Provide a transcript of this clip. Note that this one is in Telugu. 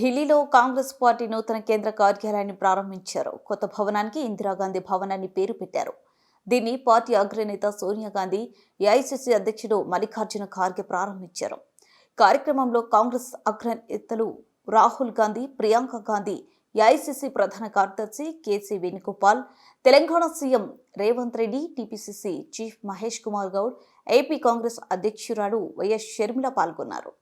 ఢిల్లీలో కాంగ్రెస్ పార్టీ నూతన కేంద్ర కార్యాలయాన్ని ప్రారంభించారు. కొత్త భవనానికి ఇందిరాగాంధీ భవనాన్ని పేరు పెట్టారు. దీన్ని పార్టీ అగ్రనేత సోనియా గాంధీ, ఏఐసీసీ అధ్యక్షుడు మల్లికార్జున ఖార్గే ప్రారంభించారు. కార్యక్రమంలో కాంగ్రెస్ అగ్రనేతలు రాహుల్ గాంధీ, ప్రియాంక గాంధీ, ఏఐసీసీ ప్రధాన కార్యదర్శి KC Venugopal, Telangana CM Revanth Reddy, TPCC chief Mahesh Kumar Goud, AP Congress అధ్యక్షురాలు వైఎస్ షర్మిల పాల్గొన్నారు.